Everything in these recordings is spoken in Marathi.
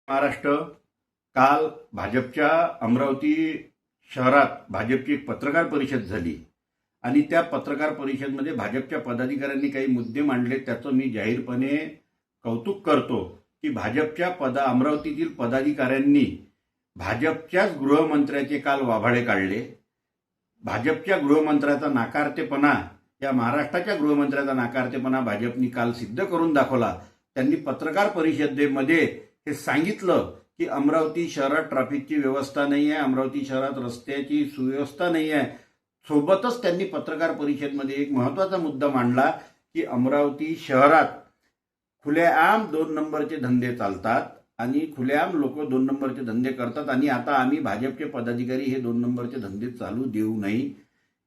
महाराष्ट्र काल भाजपच्या अमरावती शहरात भाजपची एक पत्रकार परिषद झाली आणि त्या पत्रकार परिषदेमध्ये भाजपच्या पदाधिकाऱ्यांनी काही मुद्दे मांडले. त्याचं मी जाहीरपणे कौतुक करतो की भाजपच्या अमरावतीतील पदाधिकाऱ्यांनी भाजपच्याच गृहमंत्र्याचे काल वाभाडे काढले. भाजपच्या गृहमंत्र्याचा नाकारतेपणा, या महाराष्ट्राच्या गृहमंत्र्याचा नाकारतेपणा भाजपनी काल सिद्ध करून दाखवला. त्यांनी पत्रकार परिषदेमध्ये हे सांगितलं की अमरावती शहरात ट्रॅफिकची व्यवस्था नाही आहे, अमरावती शहरात रस्त्याची सुव्यवस्था नाही आहे. सोबतच त्यांनी पत्रकार परिषदेमध्ये एक महत्त्वाचा मुद्दा मांडला की अमरावती शहरात खुलेआम 2 नंबरचे धंदे चालतात आणि खुलेआम लोक 2 नंबरचे धंदे करतात आणि आता आम्ही भाजपचे पदाधिकारी हे 2 नंबरचे धंदे चालू देऊ नये.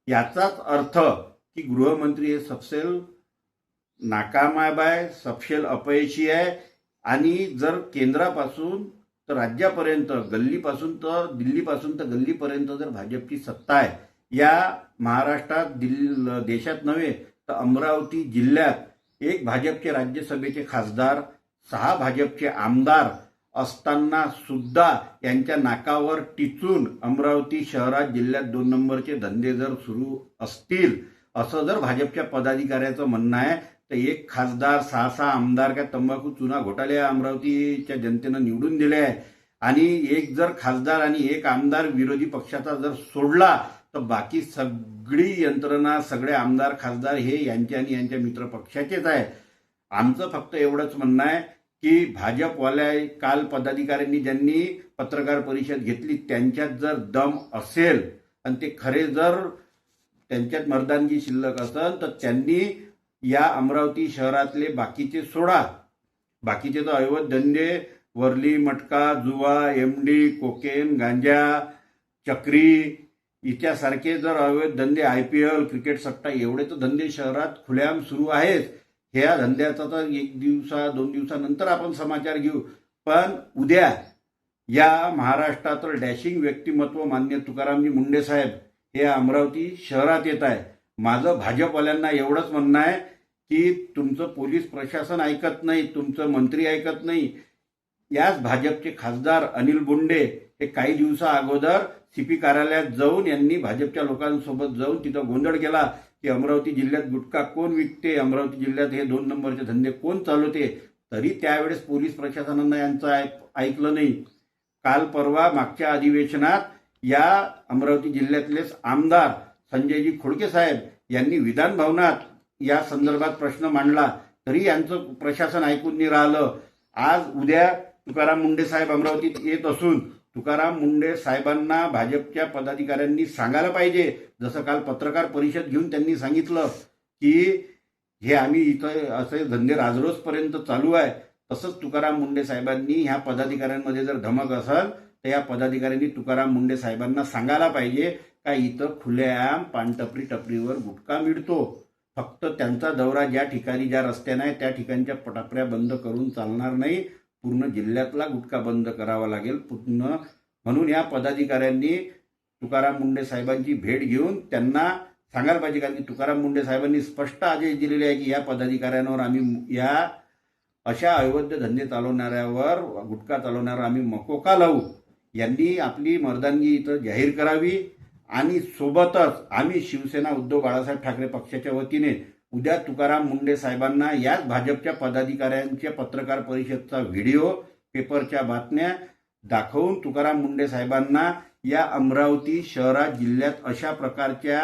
याचाच अर्थ की गृहमंत्री हे सपशेल नाकामयाब आहे, सपशेल अपयशी आहे आणि जर केंद्रापासून तर राज्यापर्यंत, गल्लीपासून तर दिल्लीपासून तर गल्लीपर्यंत जर भाजपची सत्ता आहे, या महाराष्ट्रात देशात नव्हे तर अमरावती जिल्ह्यात एक भाजपचे राज्यसभेचे खासदार, 6 भाजपचे आमदार असताना सुद्धा यांच्या नाकावर टिचून अमरावती शहरात जिल्ह्यात 2 नंबरचे धंदे जर सुरू असतील असं जर भाजपच्या पदाधिकाऱ्याचं म्हणणं आहे तर एक खासदार, 6 आमदार काय तंबाखू चुना घोटाळे अमरावतीच्या जनतेनं निवडून दिले आहे आणि एक जर खासदार आणि एक आमदार विरोधी पक्षाचा जर सोडला तर बाकी सगळी यंत्रणा, सगळे आमदार खासदार हे यांचे आणि यांच्या मित्र पक्षाचेच आहे. आमचं फक्त एवढंच म्हणणं आहे की भाजपवाल्या काल पदाधिकाऱ्यांनी ज्यांनी पत्रकार परिषद घेतली त्यांच्यात जर दम असेल आणि ते खरे जर त्यांच्यात मर्दानगी शिल्लक असेल तर त्यांनी या अमरावती शहरातले बाकीचे सोडा. बाकीचे तर अवैध धंदे, वर्ली, मटका, जुवा, एमडी, कोकेन, गांजा, चक्री याच्यासारखे जर अवैध धंदे, IPL, क्रिकेट सट्टा एवढे तर धंदे शहरात खुलेआम सुरू आहेत. ह्या धंद्याचा तर 1-2 दिवसानंतर आपण समाचार घेऊ. पण उद्या या महाराष्ट्रातील डॅशिंग व्यक्तिमत्व मान्य तुकारामजी मुंडे साहेब हे अमरावती शहरात येत आहे. माझं भाजपवाल्यांना एवढंच म्हणणं आहे की तुमचं पोलीस प्रशासन ऐकत नाही, तुमचं मंत्री ऐकत नाही. याच भाजपचे खासदार अनिल बोंडे हे काही दिवसा अगोदर CP कार्यालयात जाऊन यांनी भाजपच्या लोकांसोबत जाऊन तिथं गोंधळ केला की अमरावती जिल्ह्यात गुटखा कोण विकते, अमरावती जिल्ह्यात हे 2 नंबरचे धंदे कोण चालवते. तरी त्यावेळेस पोलीस प्रशासनानं यांचं ऐकलं नाही. काल परवा मागच्या अधिवेशनात या अमरावती जिल्ह्यातलेच आमदार संजयजी खोडके साहेब यांनी विधान भवनात या संदर्भात प्रश्न मांडला तरी यांचं प्रशासन ऐकून नाही राहिलं. आज उद्या तुकाराम मुंडे साहेब अमरावतीत येत असून तुकाराम मुंडे साहेबांना भाजपच्या पदाधिकाऱ्यांनी सांगायला पाहिजे, जसं काल पत्रकार परिषद घेऊन त्यांनी सांगितलं की हे आम्ही इथं असे धंदे राजरोजपर्यंत चालू आहे, तसंच तुकाराम मुंडे साहेबांनी ह्या पदाधिकाऱ्यांमध्ये जर धमक असेल तर या पदाधिकाऱ्यांनी तुकाराम मुंडे साहेबांना सांगायला पाहिजे का इथं खुलेआम टपरीवर गुटखा मिळतो. फक्त त्यांचा दौरा ज्या ठिकाणी, ज्या रस्त्याने आहे त्या ठिकाणच्या टपऱ्या बंद करून चालणार नाही, पूर्ण जिल्ह्यातला गुटखा बंद करावा लागेल पूर्ण. म्हणून या पदाधिकाऱ्यांनी तुकाराम मुंडे साहेबांची भेट घेऊन त्यांना सांगायला पाहिजे, कारण की तुकाराम मुंडे साहेबांनी स्पष्ट आदेश दिलेले आहे की या पदाधिकाऱ्यांवर आम्ही या अशा अवैध धंदे चालवणाऱ्यावर, गुटखा चालवणाऱ्यावर आम्ही मकोका लावू. यांनी आपली मर्दानगी इथं जाहीर करावी आणि सोबतच आम्ही शिवसेना उद्धव बाळासाहेब ठाकरे पक्षाच्या वतीने उद्या तुकाराम मुंडे साहेबांना याच भाजपच्या पदाधिकाऱ्यांच्या पत्रकार परिषदचा व्हिडिओ, पेपरच्या बातम्या दाखवून तुकाराम मुंडे साहेबांना या अमरावती शहरात, जिल्ह्यात अशा प्रकारच्या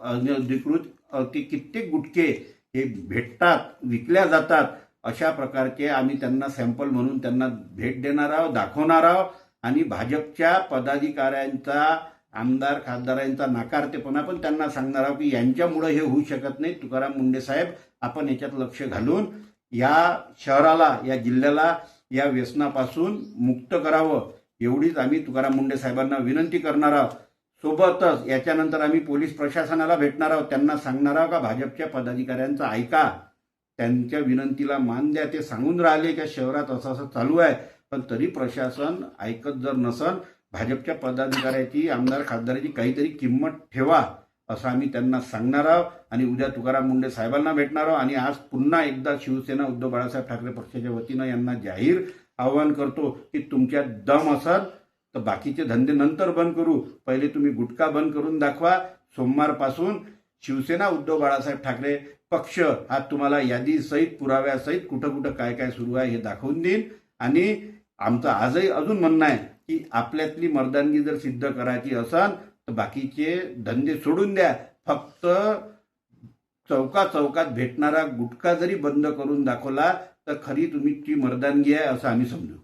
अनधिकृत कित्येक गुटखे हे भेटतात, विकल्या जातात, अशा प्रकारचे आम्ही त्यांना सॅम्पल म्हणून त्यांना भेट देणार आहोत, दाखवणार आहोत आणि भाजपच्या पदाधिकाऱ्यांचा, आमदार खासदारांचा नाकारतेपणा पण त्यांना सांगणार आहोत की यांच्यामुळे हे होऊ शकत नाही. तुकाराम मुंडे साहेब, आपण याच्यात लक्ष घालून या शहराला, या जिल्ह्याला या व्यसनापासून मुक्त करावं, एवढीच आम्ही तुकाराम मुंडे साहेबांना विनंती करणार आहोत. सोबतच याच्यानंतर आम्ही पोलीस प्रशासनाला भेटणार आहोत, त्यांना सांगणार आहोत का भाजपच्या पदाधिकाऱ्यांचा ऐका, त्यांच्या विनंतीला मान द्या. ते सांगून राहिले की शहरात असं असं चालू आहे, पण तरी प्रशासन ऐकत जर नसन, भाजपच्या पदाधिकाऱ्याची, आमदार खासदाराची काहीतरी किंमत ठेवा असं आम्ही त्यांना सांगणार आहोत आणि उद्या तुकाराम मुंडे साहेबांना भेटणार आहोत. आणि आज पुन्हा एकदा शिवसेना उद्धव बाळासाहेब ठाकरे पक्षाच्या वतीनं यांना जाहीर आवाहन करतो की तुमच्यात दम असाल तर बाकीचे धंदे नंतर बंद करू, पहिले तुम्ही गुटखा बंद करून दाखवा. सोमवारपासून शिवसेना उद्धव बाळासाहेब ठाकरे पक्ष हा तुम्हाला यादीसहित पुराव्यासहित कुठं कुठं काय काय सुरू आहे हे दाखवून देईन. आणि आमचं आजही अजून म्हणणं आहे की आपल्यातली मर्दानगी जर सिद्ध करायची असेल तर बाकीचे धंदे सोडून द्या. फक्त चौकात भेटणारा गुटखा जरी बंद करून दाखवला तर खरी तुमची मर्दानगी आहे असं आम्ही समजू.